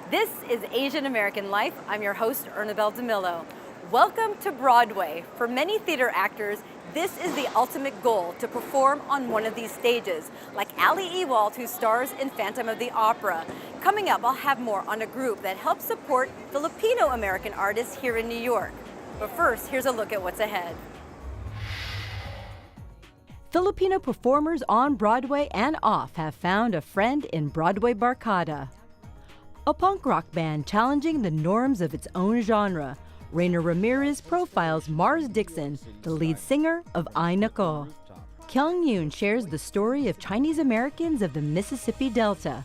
This is Asian American Life. I'm your host, Ernabel Demillo. Welcome to Broadway. For many theater actors, this is the ultimate goal, to perform on one of these stages, like Ali Ewald, who stars in Phantom of the Opera. Coming up, I'll have more on a group that helps support Filipino American artists here in New York. But first, here's a look at what's ahead. Filipino performers on Broadway and off have found a friend in Broadway Barkada. A punk rock band challenging the norms of its own genre, Rayner Ramirez profiles Mars Dixon, the lead singer of Aye Nako. Kyung Yoon shares the story of Chinese Americans of the Mississippi Delta.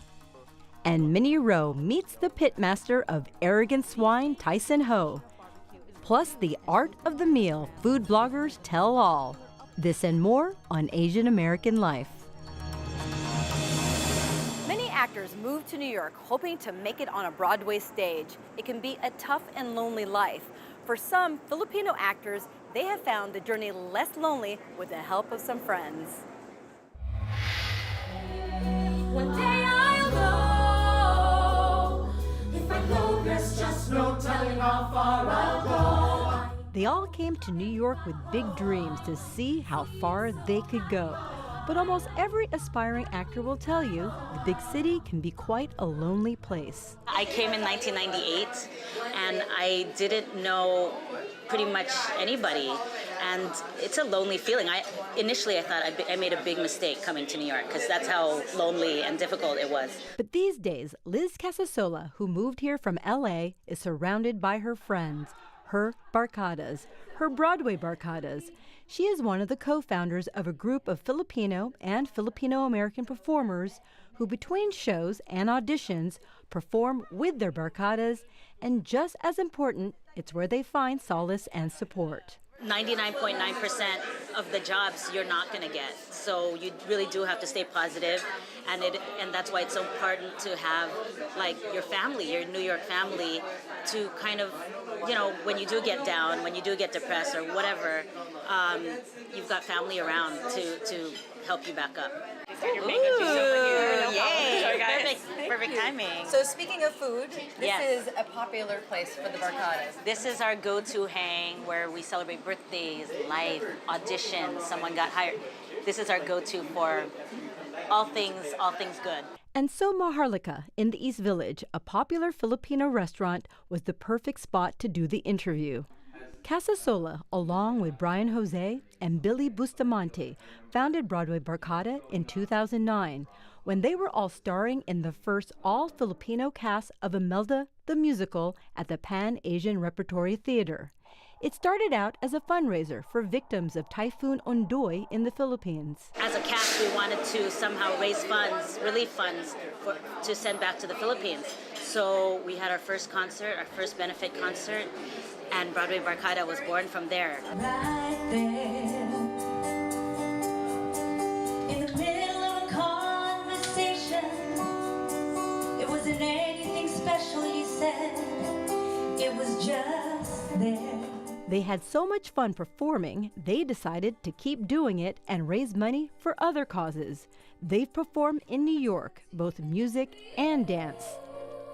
And Minnie Roh meets the pitmaster of Arrogant Swine, Tyson Ho. Plus the art of the meal, food bloggers tell all. This and more on Asian American Life. Many actors move to New York hoping to make it on a Broadway stage. It can be a tough and lonely life. For some Filipino actors, they have found the journey less lonely with the help of some friends. One day I'll know. If I go, there's just no telling how far I'll go. They all came to New York with big dreams to see how far they could go. But almost every aspiring actor will tell you the big city can be quite a lonely place. I came in 1998 and I didn't know pretty much anybody, and it's a lonely feeling. Initially I thought I made a big mistake coming to New York because that's how lonely and difficult it was. But these days, Liz Casasola, who moved here from LA, is surrounded by her friends, her Barkadas, her Broadway Barkadas. She is one of the co-founders of a group of Filipino and Filipino-American performers who, between shows and auditions, perform with their Barkadas, and just as important, it's where they find solace and support. 99.9% of the jobs you're not going to get. So you really do have to stay positive, and that's why it's so important to have like your family, your New York family, to kind of, you know, when you do get down, when you do get depressed or whatever, you've got family around to help you back up. Yay! Perfect timing. So speaking of food, this Yes. is a popular place for the Barkadas. This is our go-to hang where we celebrate birthdays, life, auditions, someone got hired. This is our go-to for all things good. And so Maharlika in the East Village, a popular Filipino restaurant, was the perfect spot to do the interview. Casasola, along with Brian Jose and Billy Bustamante, founded Broadway Barkada in 2009, when they were all starring in the first all-Filipino cast of Imelda the Musical at the Pan-Asian Repertory Theater. It started out as a fundraiser for victims of Typhoon Ondoy in the Philippines. As a cast, we wanted to somehow raise funds, relief funds, to send back to the Philippines. So we had our first concert, our first benefit concert, and Broadway Barkada was born from there. Right there, in the middle of a conversation, it wasn't anything special, you said, it was just there. They had so much fun performing, they decided to keep doing it and raise money for other causes. They've performed in New York, both music and dance.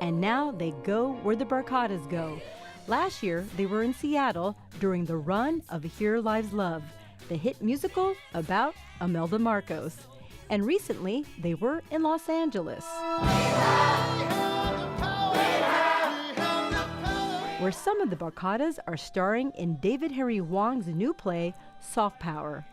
And now they go where the Barkadas go. Last year, they were in Seattle during the run of Here Lies Love, the hit musical about Imelda Marcos. And recently, they were in Los Angeles, where some of the Barkadas are starring in David Harry Wong's new play, Soft Power.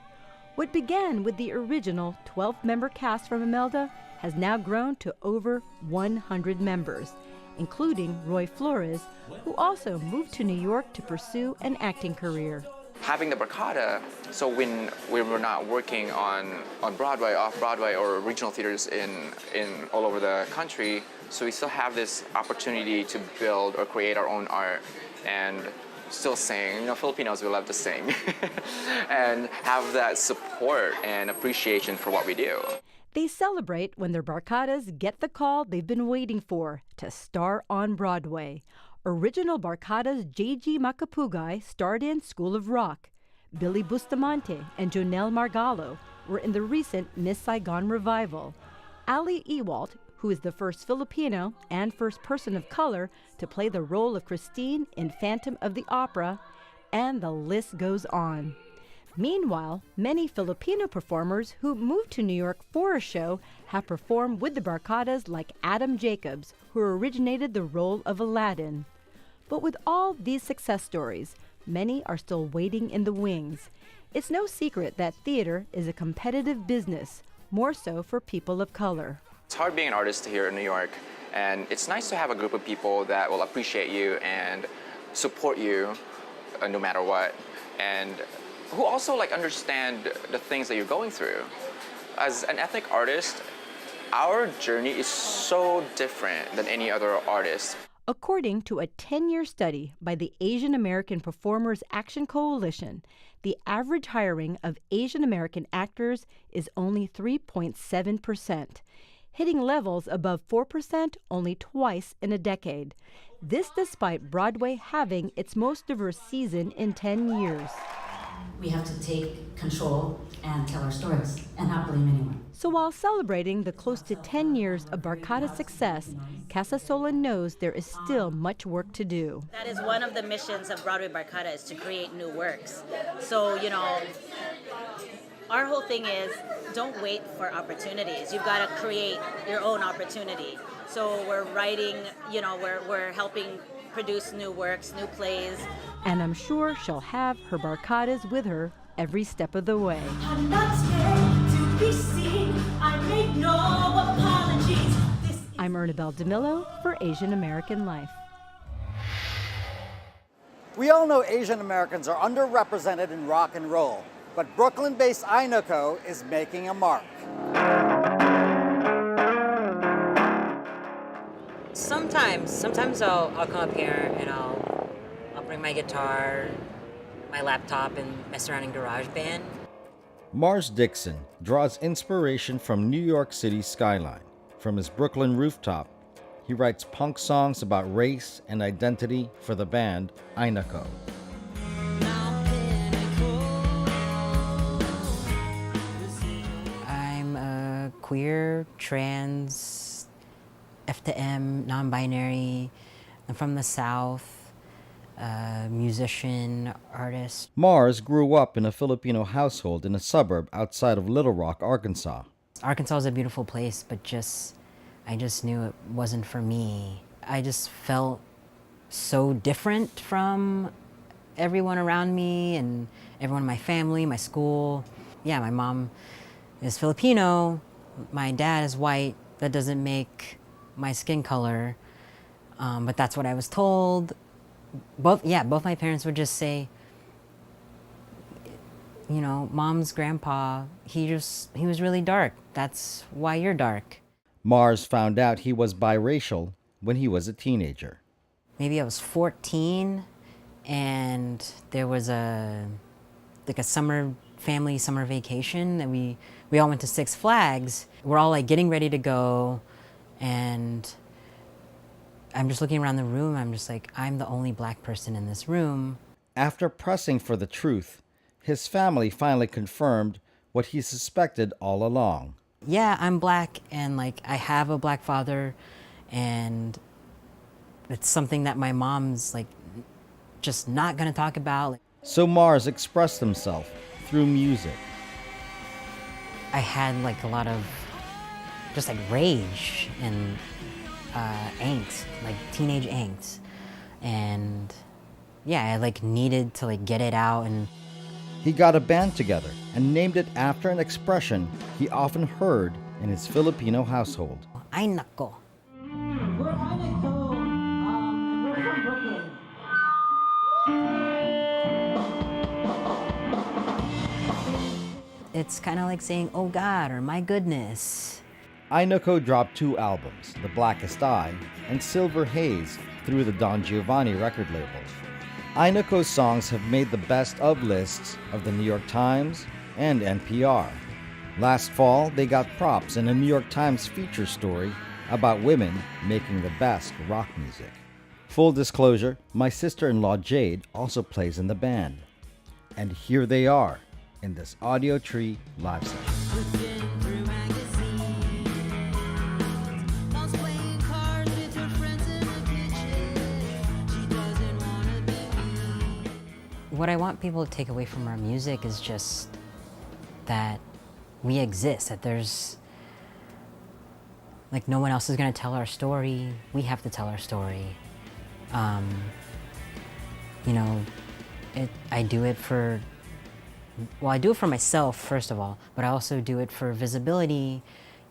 What began with the original 12-member cast from Imelda has now grown to over 100 members, including Roy Flores, who also moved to New York to pursue an acting career. Having the Barkada, so when we were not working on Broadway, off-Broadway, or regional theaters in all over the country, so we still have this opportunity to build or create our own art and still sing. You know, Filipinos, we love to sing. And have that support and appreciation for what we do. They celebrate when their Barkadas get the call they've been waiting for to star on Broadway. Original Barkadas J.G. Macapugay starred in School of Rock. Billy Bustamante and Jonelle Margallo were in the recent Miss Saigon revival. Ali Ewald, who is the first Filipino and first person of color to play the role of Christine in Phantom of the Opera, and the list goes on. Meanwhile, many Filipino performers who moved to New York for a show have performed with the Barkadas, like Adam Jacobs, who originated the role of Aladdin. But with all these success stories, many are still waiting in the wings. It's no secret that theater is a competitive business, more so for people of color. It's hard being an artist here in New York, and it's nice to have a group of people that will appreciate you and support you no matter what, and who also understand the things that you're going through. As an ethnic artist, our journey is so different than any other artist. According to a 10-year study by the Asian American Performers Action Coalition, the average hiring of Asian American actors is only 3.7%, hitting levels above 4% only twice in a decade. This despite Broadway having its most diverse season in 10 years. We have to take control and tell our stories and not blame anyone. So while celebrating the close to 10 years of Barkada's success, Casasola knows there is still much work to do. That is one of the missions of Broadway Barkada, is to create new works. So, our whole thing is don't wait for opportunities. You've got to create your own opportunity. So we're writing, we're helping produce new works, new plays. And I'm sure she'll have her Barkadas with her every step of the way. I'm not scared to be seen. I make no apologies. I'm Ernabel Demillo for Asian American Life. We all know Asian Americans are underrepresented in rock and roll, but Brooklyn-based Aye Nako is making a mark. Sometimes I'll come up here and I'll bring my guitar, my laptop, and mess around in GarageBand. Mars Dixon draws inspiration from New York City's skyline. From his Brooklyn rooftop, he writes punk songs about race and identity for the band Aye Nako. I'm a queer, trans, F to M, non-binary. I'm from the South, musician, artist. Mars grew up in a Filipino household in a suburb outside of Little Rock, Arkansas. Arkansas is a beautiful place, but I just knew it wasn't for me. I just felt so different from everyone around me and everyone in my family, my school. Yeah, my mom is Filipino, my dad is white. That doesn't make my skin color, but that's what I was told. Both my parents would just say, Mom's grandpa, he was really dark. That's why you're dark. Mars found out he was biracial when he was a teenager. Maybe I was 14, and there was a family summer vacation that we all went to Six Flags. We're all getting ready to go, and I'm just looking around the room. I'm just I'm the only black person in this room. After pressing for the truth, his family finally confirmed what he suspected all along. Yeah, I'm black, and I have a black father, and it's something that my mom's just not gonna talk about. So Mars expressed himself through music. I had a lot of just rage and angst, teenage angst, and yeah, I needed to get it out. And he got a band together and named it after an expression he often heard in his Filipino household. Aye Nako. We're Aye Nako, and we're from Brooklyn. It's kind of like saying, oh God, or my goodness. Aye Nako dropped 2 albums, The Blackest Eye and Silver Haze, through the Don Giovanni record label. Aye Nako's songs have made the best of lists of the New York Times and NPR. Last fall, they got props in a New York Times feature story about women making the best rock music. Full disclosure, my sister-in-law Jade also plays in the band. And here they are in this Audio Tree live session. What I want people to take away from our music is just that we exist, that there's, like, no one else is gonna tell our story. We have to tell our story. You know, I do it for myself, first of all, but I also do it for visibility,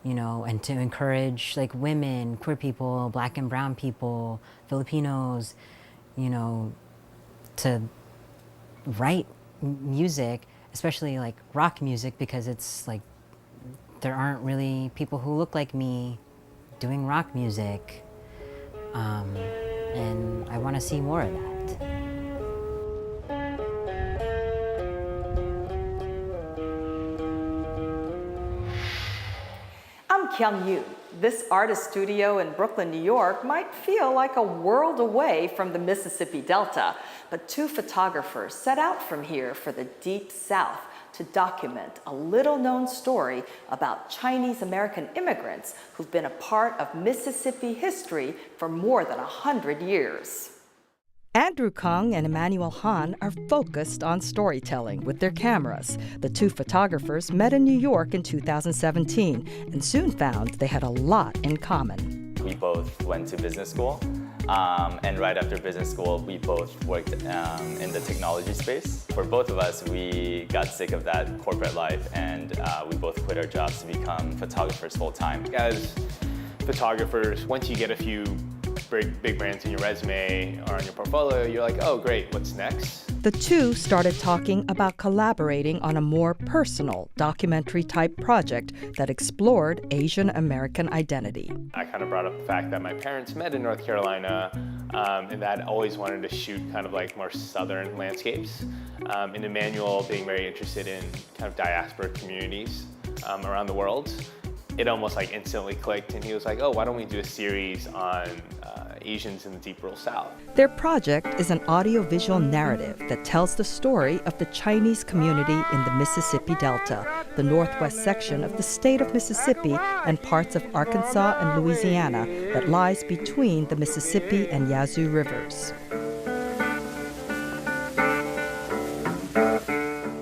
you know, and to encourage, like, women, queer people, Black and brown people, Filipinos, you know, to write music, especially like rock music, because it's like there aren't really people who look like me doing rock music, and I want to see more of that. I'm Kyung Yoon. This artist studio in Brooklyn, New York might feel like a world away from the Mississippi Delta, but two photographers set out from here for the Deep South to document a little-known story about Chinese American immigrants who've been a part of Mississippi history for more than 100 years. Andrew Kung and Emmanuel Han are focused on storytelling with their cameras. The two photographers met in New York in 2017 and soon found they had a lot in common. We both went to business school, and right after business school, we both worked in the technology space. For both of us, we got sick of that corporate life, and we both quit our jobs to become photographers full-time. As photographers, once you get a few big brands in your resume or on your portfolio, you're like, oh great, what's next? The two started talking about collaborating on a more personal documentary-type project that explored Asian American identity. I kind of brought up the fact that my parents met in North Carolina, and that I always wanted to shoot kind of like more southern landscapes, and Emmanuel being very interested in kind of diaspora communities around the world. It almost like instantly clicked, and he was like, oh, why don't we do a series on Asians in the deep rural South? Their project is an audiovisual narrative that tells the story of the Chinese community in the Mississippi Delta, the northwest section of the state of Mississippi and parts of Arkansas and Louisiana that lies between the Mississippi and Yazoo rivers.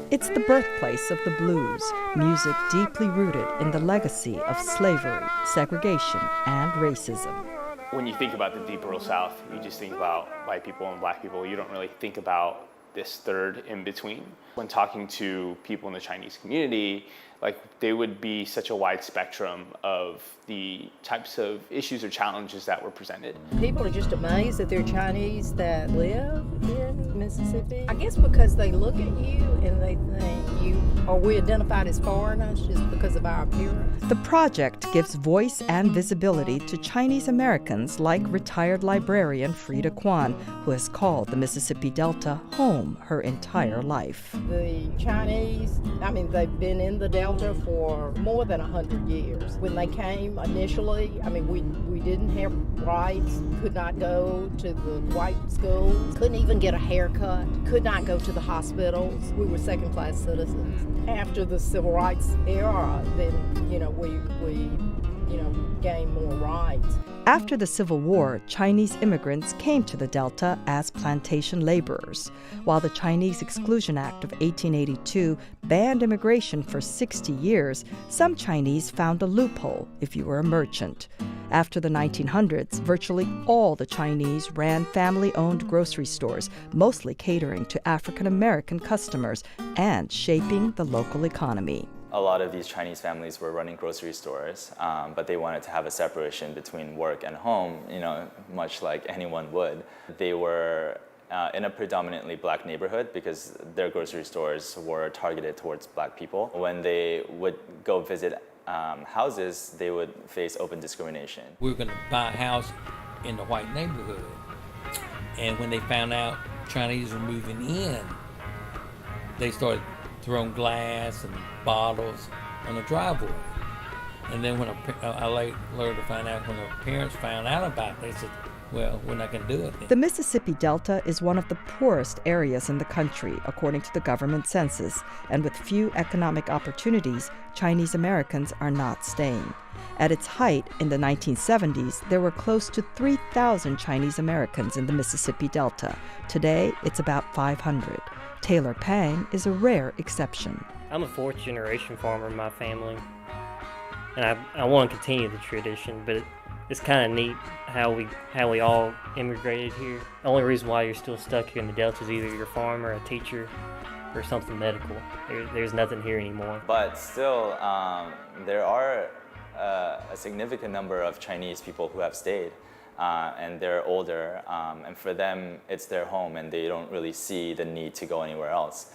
It's the birthplace of the blues, music deeply rooted in the legacy of slavery, segregation, and racism. When you think about the deep rural South, you just think about white people and black people. You don't really think about this third in between. When talking to people in the Chinese community, like, they would be such a wide spectrum of the types of issues or challenges that were presented. People are just amazed that they're Chinese that live in Mississippi. I guess because they look at you and they think you, are we identified as foreigners just because of our appearance? The project gives voice and visibility to Chinese Americans like retired librarian Frida Kwan, who has called the Mississippi Delta home her entire life. The Chinese, I mean, they've been in the Delta for more than 100 years. When they came initially, I mean, we didn't have rights, could not go to the white schools, couldn't even get a haircut, could not go to the hospitals. We were second-class citizens. After the civil rights era, then, we gained more rights. After the Civil War, Chinese immigrants came to the Delta as plantation laborers. While the Chinese Exclusion Act of 1882 banned immigration for 60 years, some Chinese found a loophole if you were a merchant. After the 1900s, virtually all the Chinese ran family-owned grocery stores, mostly catering to African American customers and shaping the local economy. A lot of these Chinese families were running grocery stores, but they wanted to have a separation between work and home, much like anyone would. They were in a predominantly black neighborhood because their grocery stores were targeted towards black people. When they would go visit houses, they would face open discrimination. We were going to buy a house in the white neighborhood, and when they found out Chinese were moving in, they started throwing glass and bottles on the driveway. And then when I later to find out when the parents found out about it, they said, well, we're not going to do it then. The Mississippi Delta is one of the poorest areas in the country, according to the government census, and with few economic opportunities, Chinese Americans are not staying. At its height in the 1970s, there were close to 3,000 Chinese Americans in the Mississippi Delta. Today, it's about 500. Taylor Pang is a rare exception. I'm a fourth-generation farmer in my family, and I want to continue the tradition, but it's kind of neat how we all immigrated here. The only reason why you're still stuck here in the Delta is either you're a farmer, a teacher, or something medical. There's nothing here anymore. But still, there are a significant number of Chinese people who have stayed, and they're older, and for them, it's their home, and they don't really see the need to go anywhere else.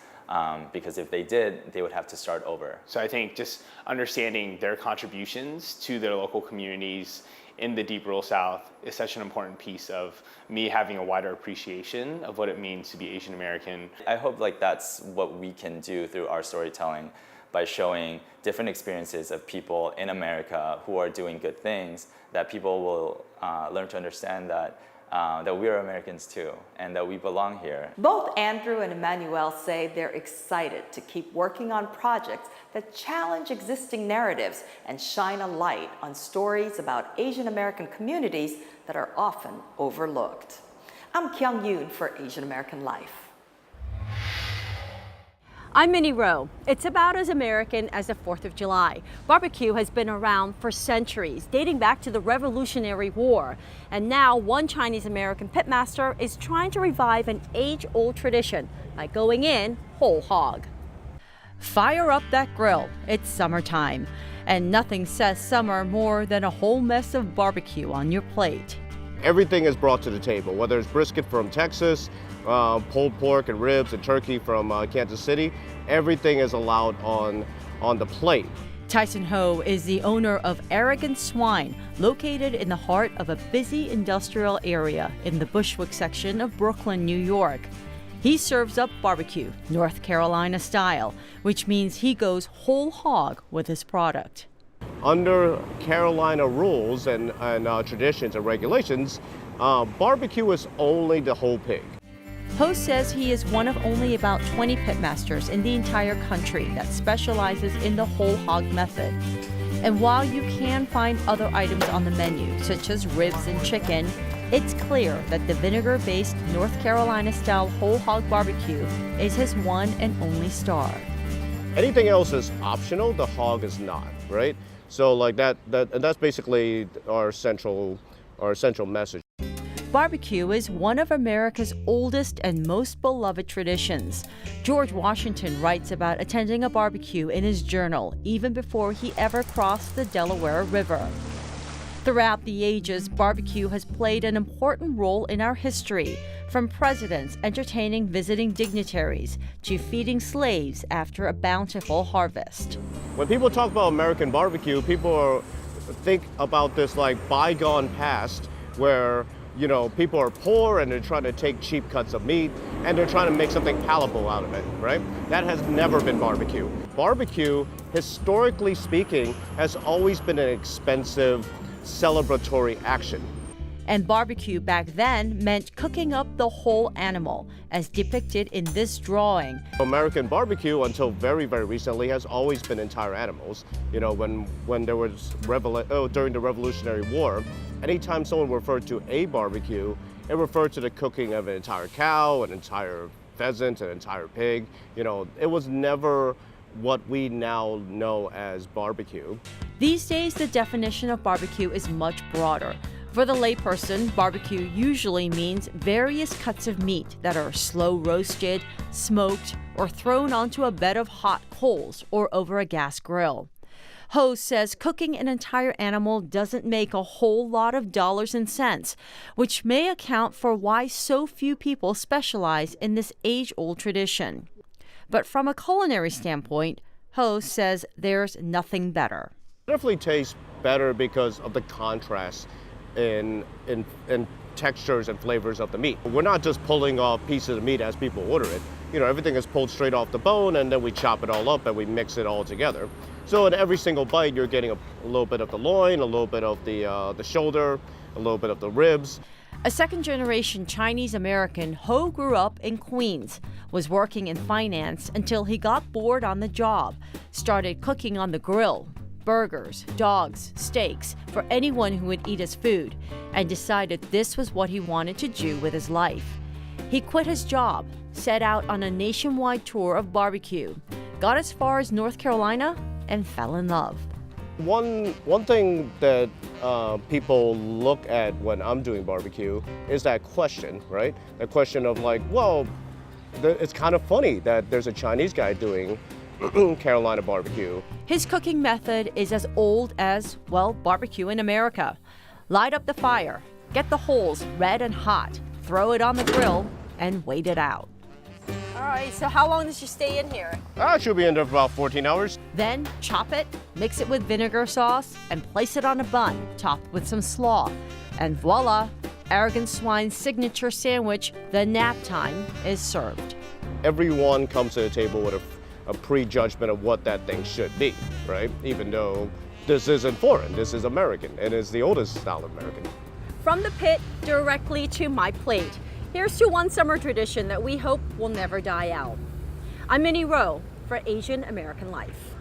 Because if they did, they would have to start over. So I think just understanding their contributions to their local communities in the deep rural South is such an important piece of me having a wider appreciation of what it means to be Asian American. I hope that's what we can do through our storytelling, by showing different experiences of people in America who are doing good things, that people will learn to understand that we are Americans too, and that we belong here. Both Andrew and Emmanuel say they're excited to keep working on projects that challenge existing narratives and shine a light on stories about Asian American communities that are often overlooked. I'm Kyung Yoon for Asian American Life. I'm Minnie Roh. It's about as American as the 4th of July. Barbecue has been around for centuries, dating back to the Revolutionary War. And now one Chinese American pitmaster is trying to revive an age-old tradition by going in whole hog. Fire up that grill. It's summertime. And nothing says summer more than a whole mess of barbecue on your plate. Everything is brought to the table, whether it's brisket from Texas, pulled pork and ribs and turkey from Kansas City. Everything is allowed on the plate. Tyson Ho is the owner of Arrogant Swine, located in the heart of a busy industrial area in the Bushwick section of Brooklyn, New York. He serves up barbecue, North Carolina style, which means he goes whole hog with his product. Under Carolina rules and traditions and regulations, barbecue is only the whole pig. Ho says he is one of only about 20 pitmasters in the entire country that specializes in the whole hog method. And while you can find other items on the menu, such as ribs and chicken, it's clear that the vinegar-based North Carolina-style whole hog barbecue is his one and only star. Anything else is optional, the hog is not, right? So that's basically our central message. Barbecue is one of America's oldest and most beloved traditions. George Washington writes about attending a barbecue in his journal even before he ever crossed the Delaware River. Throughout the ages, barbecue has played an important role in our history, from presidents entertaining visiting dignitaries to feeding slaves after a bountiful harvest. When people talk about American barbecue, people think about this like bygone past where people are poor and they're trying to take cheap cuts of meat and they're trying to make something palatable out of it, right? That has never been barbecue. Barbecue, historically speaking, has always been an expensive, celebratory action. And barbecue back then meant cooking up the whole animal, as depicted in this drawing. American barbecue, until very, very recently, has always been entire animals. When there was during the Revolutionary War, anytime someone referred to a barbecue, it referred to the cooking of an entire cow, an entire pheasant, an entire pig. It was never what we now know as barbecue. These days, the definition of barbecue is much broader. For the layperson, barbecue usually means various cuts of meat that are slow roasted, smoked, or thrown onto a bed of hot coals or over a gas grill. Ho says cooking an entire animal doesn't make a whole lot of dollars and cents, which may account for why so few people specialize in this age-old tradition. But from a culinary standpoint, Ho says there's nothing better. It definitely tastes better because of the contrast in textures and flavors of the meat. We're not just pulling off pieces of meat as people order it. Everything is pulled straight off the bone and then we chop it all up and we mix it all together. So in every single bite, you're getting a little bit of the loin, a little bit of the shoulder, a little bit of the ribs. A second-generation Chinese American, Ho grew up in Queens, was working in finance until he got bored on the job, started cooking on the grill, burgers, dogs, steaks for anyone who would eat his food, and decided this was what he wanted to do with his life. He quit his job, set out on a nationwide tour of barbecue, got as far as North Carolina, and fell in love. One thing that people look at when I'm doing barbecue is that question, right? That question of like, well, it's kind of funny that there's a Chinese guy doing Carolina barbecue. His cooking method is as old as, well, barbecue in America. Light up the fire, get the holes red and hot, throw it on the grill, and wait it out. All right, so how long does you stay in here? I should be in there for about 14 hours. Then chop it, mix it with vinegar sauce, and place it on a bun, topped with some slaw. And voila, Arrogant Swine's signature sandwich, the nap time, is served. Everyone comes to the table with a prejudgment of what that thing should be, right? Even though this isn't foreign, this is American, and it's the oldest style of American. From the pit directly to my plate. Here's to one summer tradition that we hope will never die out. I'm Minnie Roh for Asian American Life.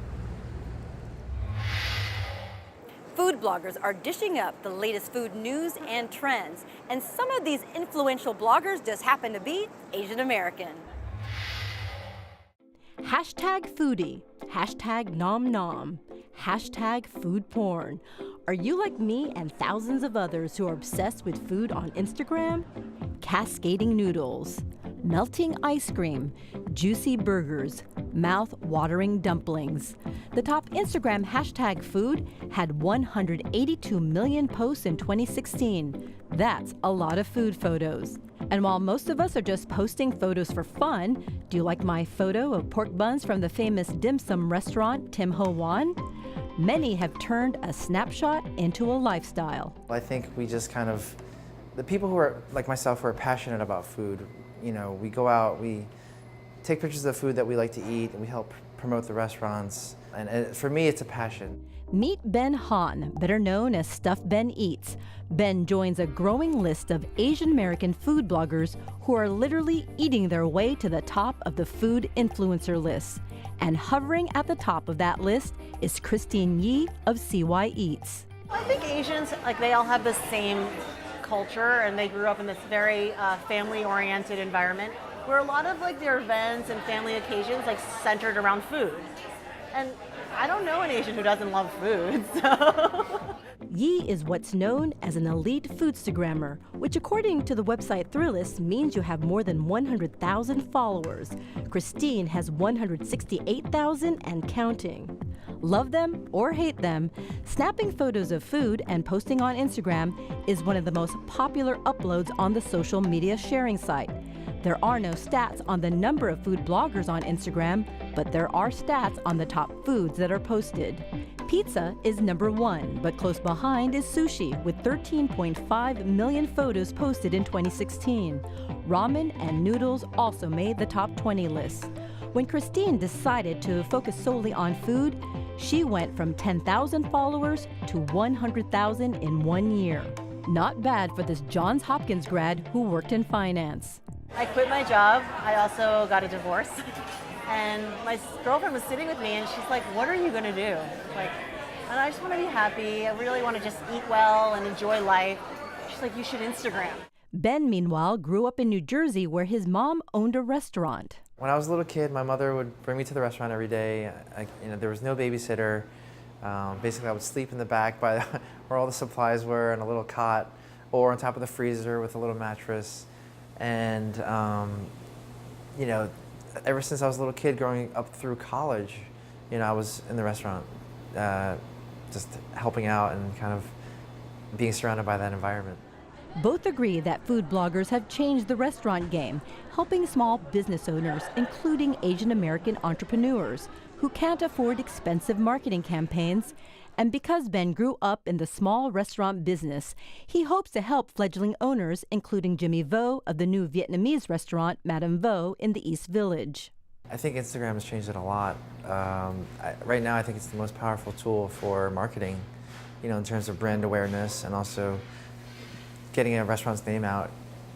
Food bloggers are dishing up the latest food news and trends, and some of these influential bloggers just happen to be Asian American. Hashtag foodie, hashtag nom nom, hashtag food porn. Are you like me and thousands of others who are obsessed with food on Instagram? Cascading noodles, melting ice cream, juicy burgers, mouth-watering dumplings. The top Instagram hashtag food had 182 million posts in 2016. That's a lot of food photos. And while most of us are just posting photos for fun, do you like my photo of pork buns from the famous dim sum restaurant Tim Ho Wan? Many have turned a snapshot into a lifestyle. I think we just kind of, the people who are like myself who are passionate about food, you know, we go out, we take pictures of the food that we like to eat, and we help promote the restaurants. And for me, it's a passion. Meet Ben Han, better known as Stuff Ben Eats. Ben joins a growing list of Asian American food bloggers who are literally eating their way to the top of the food influencer list. And hovering at the top of that list is Christine Yee of CY Eats. I think Asians, like, they all have the same culture, and they grew up in this very family-oriented environment where a lot of like their events and family occasions like centered around food. And I don't know an Asian who doesn't love food, so. Yee is what's known as an elite foodstagrammer, which according to the website Thrillist means you have more than 100,000 followers. Christine has 168,000 and counting. Love them or hate them, snapping photos of food and posting on Instagram is one of the most popular uploads on the social media sharing site. There are no stats on the number of food bloggers on Instagram, but there are stats on the top foods that are posted. Pizza is number 1, but close behind is sushi with 13.5 million photos posted in 2016. Ramen and noodles also made the top 20 list. When Christine decided to focus solely on food, she went from 10,000 followers to 100,000 in 1 year. Not bad for this Johns Hopkins grad who worked in finance. I quit my job. I also got a divorce. And my girlfriend was sitting with me and she's like, what are you gonna do? Like, and I just wanna be happy. I really wanna just eat well and enjoy life. She's like, you should Instagram. Ben, meanwhile, grew up in New Jersey where his mom owned a restaurant. When I was a little kid, my mother would bring me to the restaurant every day. There was no babysitter. Basically, I would sleep in the back by where all the supplies were in a little cot, or on top of the freezer with a little mattress. And ever since I was a little kid, growing up through college, I was in the restaurant, just helping out and kind of being surrounded by that environment. Both agree that food bloggers have changed the restaurant game, helping small business owners, including Asian American entrepreneurs, who can't afford expensive marketing campaigns. And because Ben grew up in the small restaurant business, he hopes to help fledgling owners, including Jimmy Vo of the new Vietnamese restaurant Madame Vo in the East Village. I think Instagram has changed it a lot. Right now, I think it's the most powerful tool for marketing, in terms of brand awareness and also getting a restaurant's name out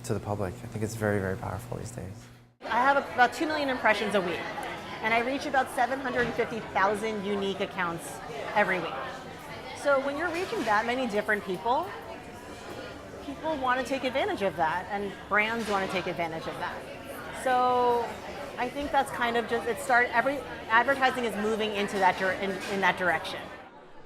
to the public. I think it's very, very powerful these days. I have about 2 million impressions a week, and I reach about 750,000 unique accounts every week. So when you're reaching that many different people people want to take advantage of that, and brands want to take advantage of that. So I think that's kind of just, every advertising is moving into that in that direction.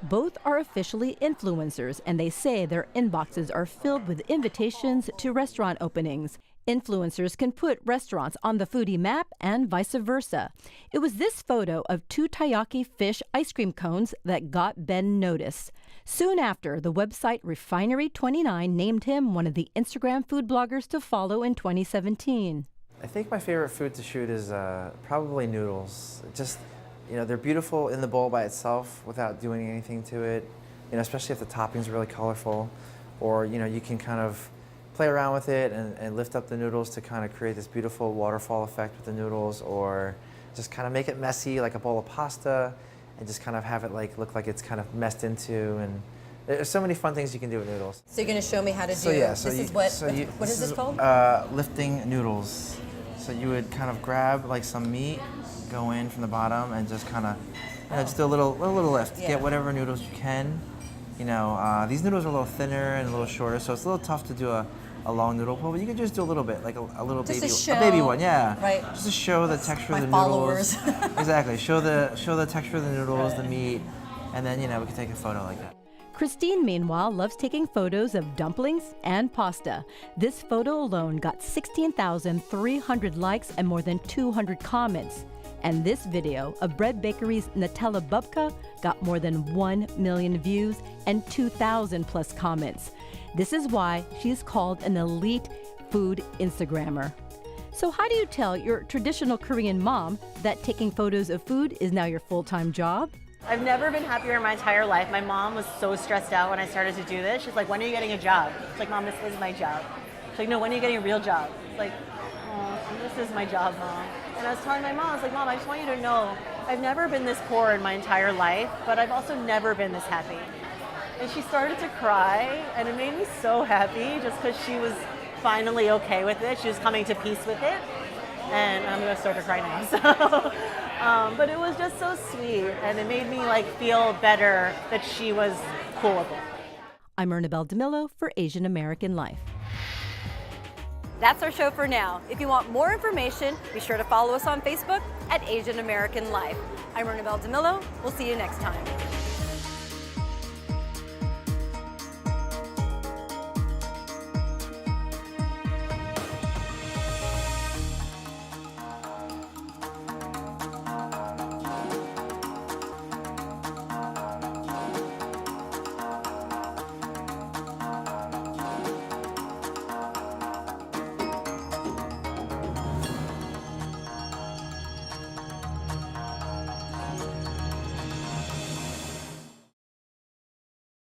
Both are officially influencers, and they say their inboxes are filled with invitations to restaurant openings. Influencers can put restaurants on the foodie map and vice versa. It was this photo of 2 taiyaki fish ice cream cones that got Ben notice. Soon after, the website Refinery29 named him one of the Instagram food bloggers to follow in 2017. I think my favorite food to shoot is probably noodles. Just, you know, they're beautiful in the bowl by itself without doing anything to it, you know, especially if the toppings are really colorful, or, you know, you can kind of play around with it and lift up the noodles to kind of create this beautiful waterfall effect with the noodles, or just kind of make it messy like a bowl of pasta and just kind of have it like look like it's kind of messed into. And there's so many fun things you can do with noodles. So you're going to show me how to do. So yeah, what is this called? Lifting noodles. So you would kind of grab like some meat, go in from the bottom, and just kind of, you know, just do a little lift. Yeah. Get whatever noodles you can. You know, these noodles are a little thinner and a little shorter, so it's a little tough to do a long noodle pull, but you can just do a little bit, like a little just baby, a baby one, yeah. Right. Just to show the texture of the followers. noodles. Exactly. Show the texture of the noodles, the meat, and then, you know, we can take a photo like that. Christine, meanwhile, loves taking photos of dumplings and pasta. This photo alone got 16,300 likes and more than 200 comments. And this video of Bread Bakery's Nutella Bubka got more than 1 million views and 2,000 plus comments. This is why she's called an elite food Instagrammer. So how do you tell your traditional Korean mom that taking photos of food is now your full-time job? I've never been happier in my entire life. My mom was so stressed out when I started to do this. She's like, when are you getting a job? It's like, Mom, this is my job. She's like, no, when are you getting a real job? It's like, oh, this is my job, Mom. And I was telling my mom, I was like, Mom, I just want you to know, I've never been this poor in my entire life, but I've also never been this happy. And she started to cry, and it made me so happy just because she was finally okay with it. She was coming to peace with it. And I'm going to start to cry now. So, but it was just so sweet, and it made me like feel better that she was cool with it. I'm Ernabel Demillo for Asian American Life. That's our show for now. If you want more information, be sure to follow us on Facebook at Asian American Life. I'm Ernabel Demillo. We'll see you next time.